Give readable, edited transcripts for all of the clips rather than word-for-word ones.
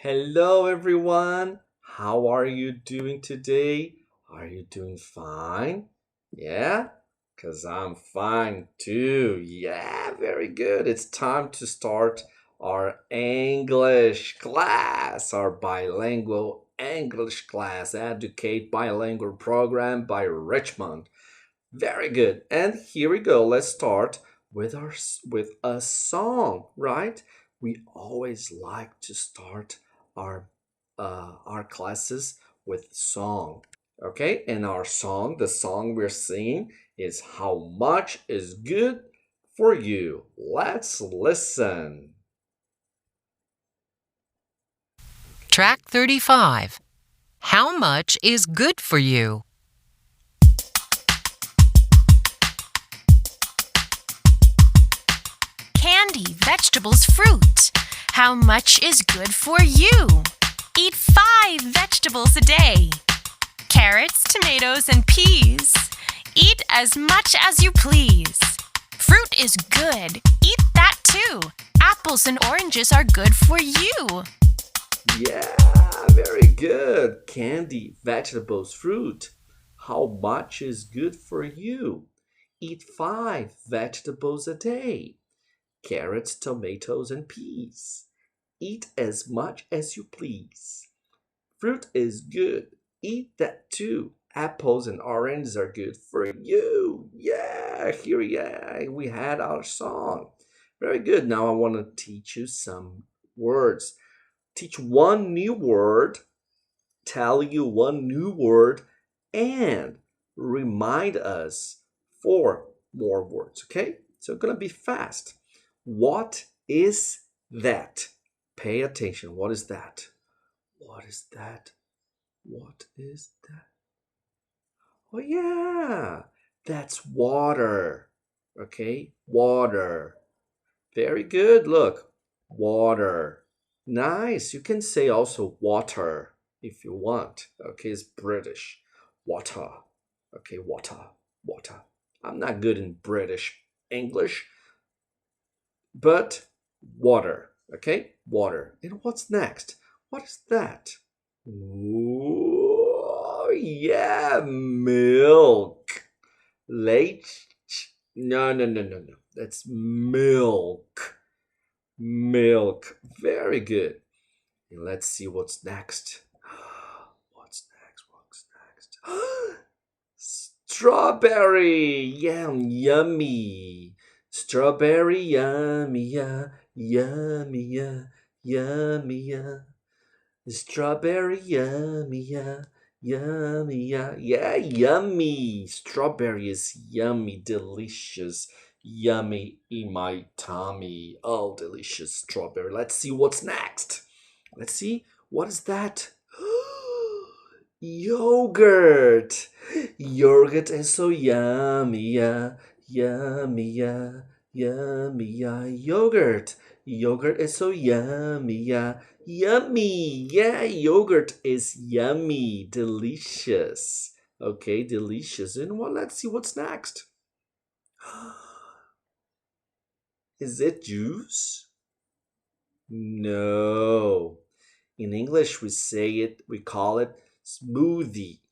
Hello, everyone. How are you doing today? Are you doing fine? Yeah? Because I'm fine too. Yeah, very good. It's time to start our English class, our bilingual English class, Educate Bilingual Program by Richmond. Very good. And here we go. Let's start with with a song, right? We always like to start our our classes with song. Okay? And our song, the song we're singing is How Much is Good for You. Let's listen. Track 35. How much is good for you? Candy, vegetables, fruit. How much is good for you? Eat 5 vegetables a day. Carrots, tomatoes, and peas. Eat as much as you please. Fruit is good. Eat that too. Apples and oranges are good for you. Yeah, very good. Candy, vegetables, fruit. How much is good for you? Eat 5 vegetables a day. Carrots, tomatoes, and peas. Eat as much as you please. Fruit is good. Eat that too. Apples and oranges are good for you. Yeah, we had our song. Very good. Now I want to teach you some words. Teach one new word, tell you one new word, and remind us 4 more words. Okay? So it's gonna be fast. What is that? Pay attention. What is that? What is that? What is that? Oh, yeah. That's water. Okay? Water. Very good. Look. Water. Nice. You can say also water if you want. Okay? It's British. Water. Okay? Water. Water. I'm not good in British English, but water. Okay? Water. And what's next? What is that? Ooh, yeah, milk. Late. No, no, no, no, no. That's milk. Milk. Very good. And let's see what's next. What's next? What's next? Strawberry. Yum, yummy. Strawberry, yummy, yeah, yummy, yeah, yummy, yeah. Strawberry, yummy, yeah, yummy, yeah, yeah, yummy. Strawberry is yummy, delicious, yummy in my tummy. Oh, delicious strawberry. Let's see what's next. Let's see. What is that? Yogurt. Yogurt is so yummy, yeah, yummy, yeah, yummy, yeah. Yogurt. Yogurt is so yummy, yeah. Yummy. Yeah, yogurt is yummy. Delicious. Okay, delicious. And well, let's see what's next. Is it juice? No. In English, we call it smoothie.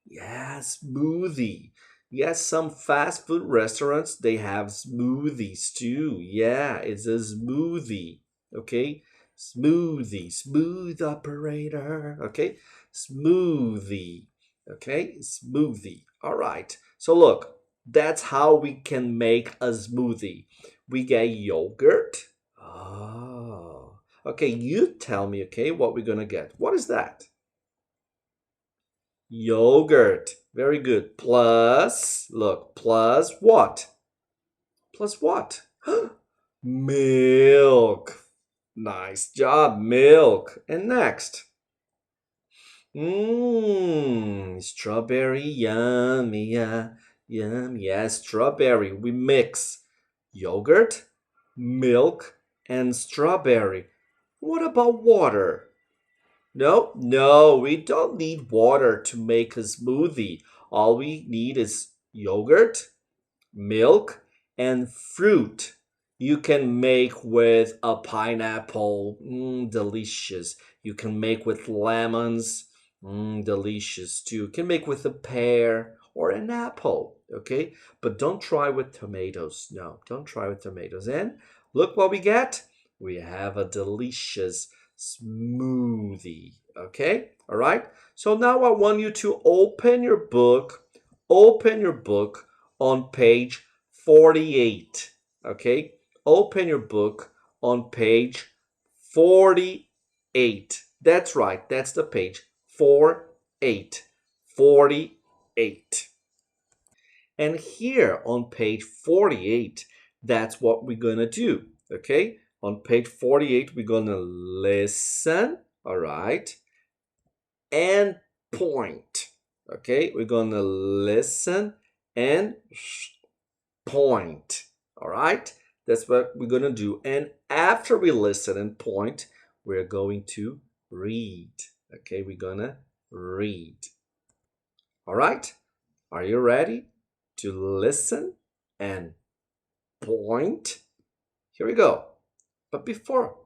Yeah, smoothie. Yes, some fast food restaurants they have smoothies too. Yeah, it's a smoothie. Okay? Smoothie, smooth operator. Okay? Smoothie. Okay? Smoothie. All right. So look, that's how we can make a smoothie. We get yogurt. Oh. Okay, you tell me, okay, what we're gonna get. What is that? Yogurt. Very good. Plus, look, plus what? Plus what? Milk. Nice job, milk. And next. Strawberry, yummy, yeah, yum, yeah, strawberry. We mix yogurt, milk, and strawberry. What about water? No, no, we don't need water to make a smoothie. All we need is yogurt, milk, and fruit. You can make with a pineapple, delicious. You can make with lemons, delicious too. You can make with a pear or an apple, okay? But don't try with tomatoes. No, don't try with tomatoes. And look what we get. We have a delicious smoothie, okay? All right? So now I want you to open your book. Open your book on page 48, okay? Open your book on page 48. That's right, that's the page. 48. 48. And here on page 48, that's what we're going to do, okay? On page 48, we're going to listen, all right? And point, okay? We're going to listen and point, all right? That's what we're going to do. And after we listen and point, we're going to read, okay? We're going to read, all right? Are you ready to listen and point? Here we go. But before,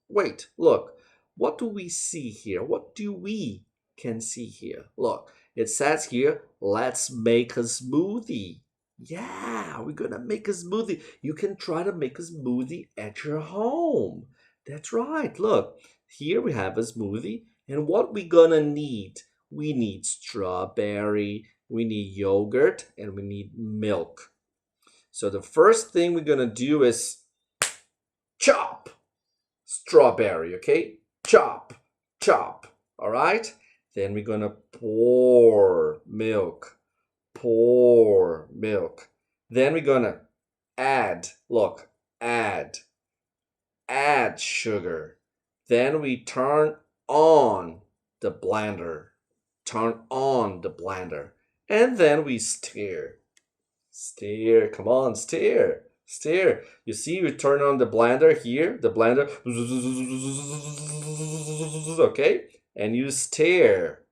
wait, look. What do we see here? What do we can see here? Look, it says here, let's make a smoothie. Yeah, we're gonna make a smoothie. You can try to make a smoothie at your home. That's right. Look, here we have a smoothie. And what we gonna need? We need strawberry, we need yogurt, and we need milk. So the first thing we're gonna do is chop strawberry, okay? Chop, chop, all right? Then we're gonna pour milk, pour milk. Then we're gonna add, look, add sugar. Then we turn on the blender, and then we stir. Stir, come on, stir. Stir. You see, you turn on the blender here, the blender, okay? And you stir.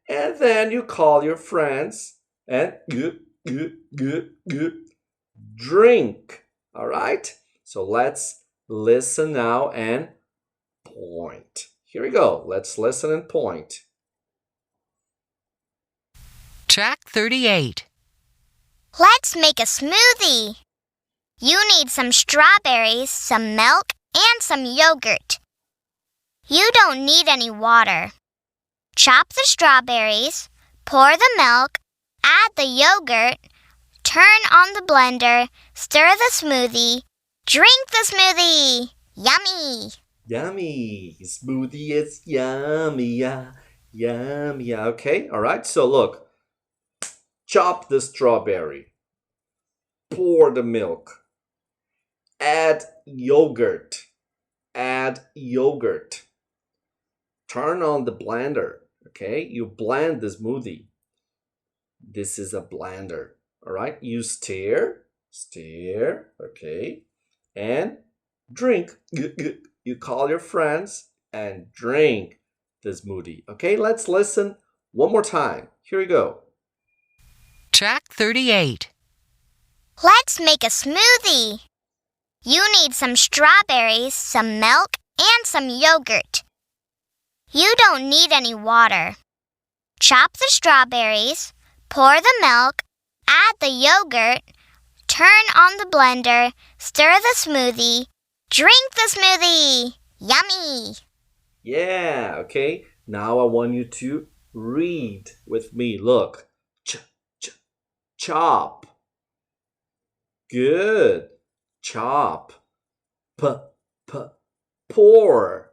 And then you call your friends and drink. All right? So let's listen now and point. Here we go. Let's listen and point. Track 38. Let's make a smoothie. You need some strawberries, some milk, and some yogurt. You don't need any water. Chop the strawberries, pour the milk, add the yogurt, turn on the blender, stir the smoothie, drink the smoothie. Yummy! Yummy. Smoothie is yummy, yeah. Yummy, yeah. Okay, all right. So look, chop the strawberry, pour the milk, add yogurt, turn on the blender, okay? You blend the smoothie. This is a blender, all right? You stir, okay? And drink. You call your friends and drink the smoothie, okay? Let's listen one more time. Here we go. Track 38. Let's make a smoothie. You need some strawberries, some milk, and some yogurt. You don't need any water. Chop the strawberries, pour the milk, add the yogurt, turn on the blender, stir the smoothie, drink the smoothie. Yummy! Yeah, okay. Now I want you to read with me. Look. Chop. Good. Chop. Pour.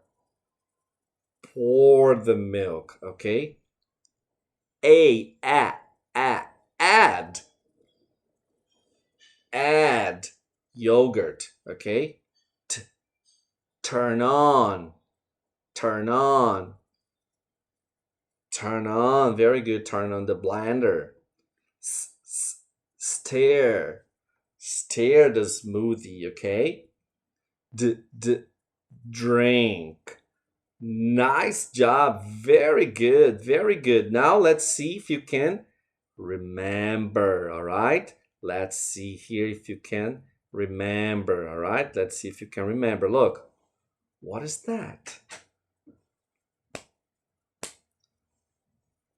Pour the milk, okay? Add. Add yogurt, okay? Turn on. Very good. Turn on the blender. Stir the smoothie, okay? Drink. Nice job. Very good. Now let's see if you can remember, all right? Let's see here if you can Remember, all right? Let's see if you can remember. Look, what is that?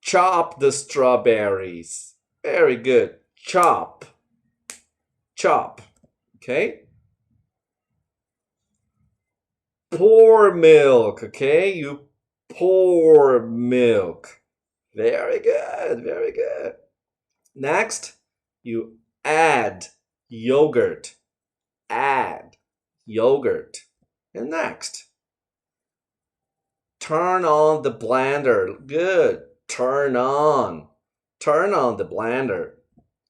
Chop the strawberries. Very good. Chop. Chop. Okay? Pour milk. Okay? You pour milk. Very good. Very good. Next, you add yogurt. Add yogurt. And next, turn on the blender. Good. Turn on the blender.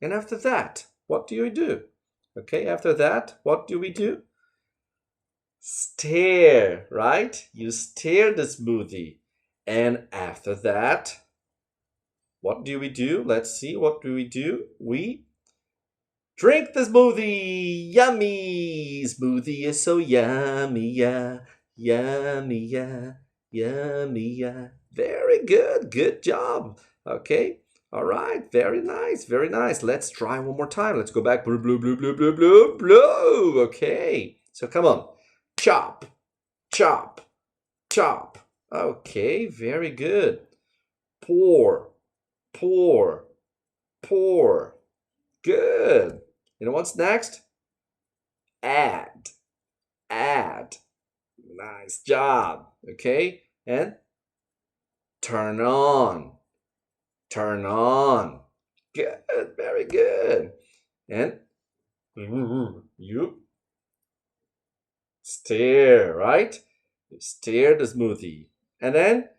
And after that, what do you do? Okay, after that, what do we do? Stir, right? You stir the smoothie. And after that, what do we do? Let's see, what do? We drink the smoothie. Yummy! Smoothie is so yummy, yeah. Yummy, yeah. Yummy, yeah. Very good. Good job. Okay. All right. Very nice. Very nice. Let's try one more time. Let's go back. Blue, blue, blue, blue, blue, blue, blue. Okay. So come on. Chop. Chop. Chop. Okay. Very good. Pour. Pour. Pour. Good. You know what's next? Add. Add. Nice job. Okay. And turn on. Turn on. Good. Very good. And you stir, right? You stir the smoothie. And then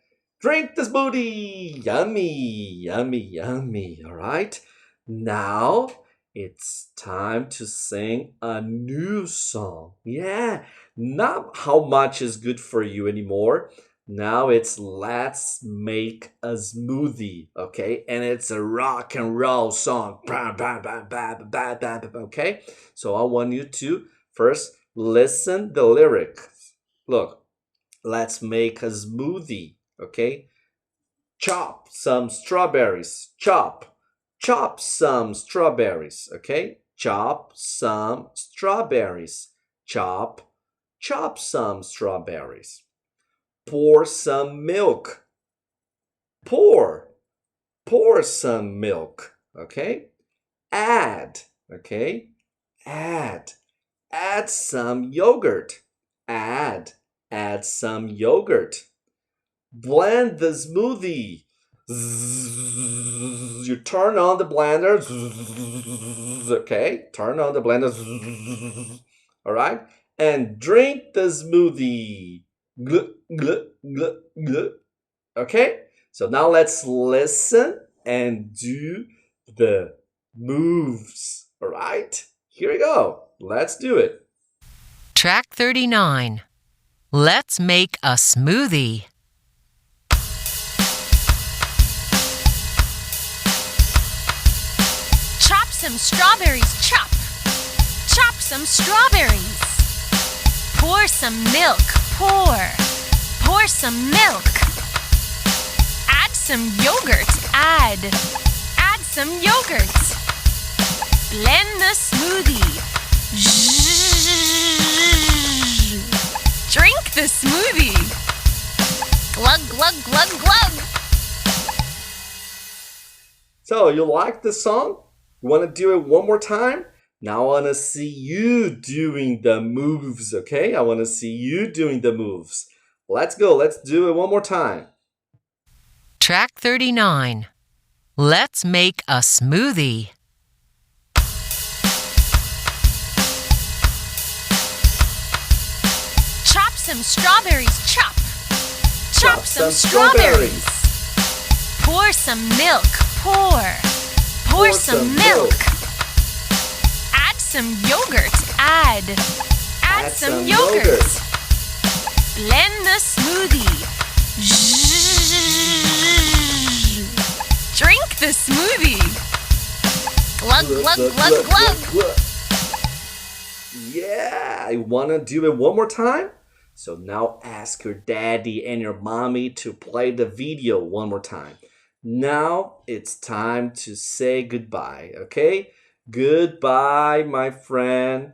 drink the smoothie. Yummy. Yummy, yummy. All right. Now it's time to sing a new song. Yeah. Not how much is good for you anymore. Now it's let's make a smoothie, okay? And it's a rock and roll song. Okay? So I want you to first listen the lyrics. Look, let's make a smoothie, okay? Chop some strawberries. Chop. Chop some strawberries, okay? Chop some strawberries. Chop. Chop some strawberries. Pour some milk. Pour some milk. Okay? Add. Okay? Add some yogurt. Add some yogurt. Blend the smoothie. You turn on the blender. Okay? Turn on the blender. All right? And drink the smoothie. Gluck, gluck, gluck, gluck. Okay? So now let's listen and do the moves. All right? Here we go. Let's do it. Track 39. Let's make a smoothie. Chop some strawberries, chop. Chop some strawberries. Pour some milk, pour. Pour some milk. Add some yogurt, add. Add some yogurt. Blend the smoothie. Drink the smoothie. Glug, glug, glug, glug. So, you like the song? You want to do it one more time? Now I want to see you doing the moves, okay? I want to see you doing the moves. Let's go. Let's do it one more time. Track 39. Let's make a smoothie. Chop some strawberries, chop. Chop some strawberries. Pour some milk, pour. Pour some milk. Add some yogurt, add. Add some yogurt. Blend the smoothie. Drink the smoothie. Glug, glug, glug, glug. Yeah, I want to do it one more time. So now ask your daddy and your mommy to play the video one more time. Now it's time to say goodbye, okay? Goodbye, my friend.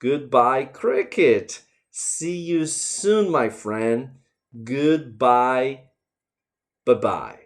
Goodbye, cricket. See you soon, my friend. Goodbye. Bye-bye.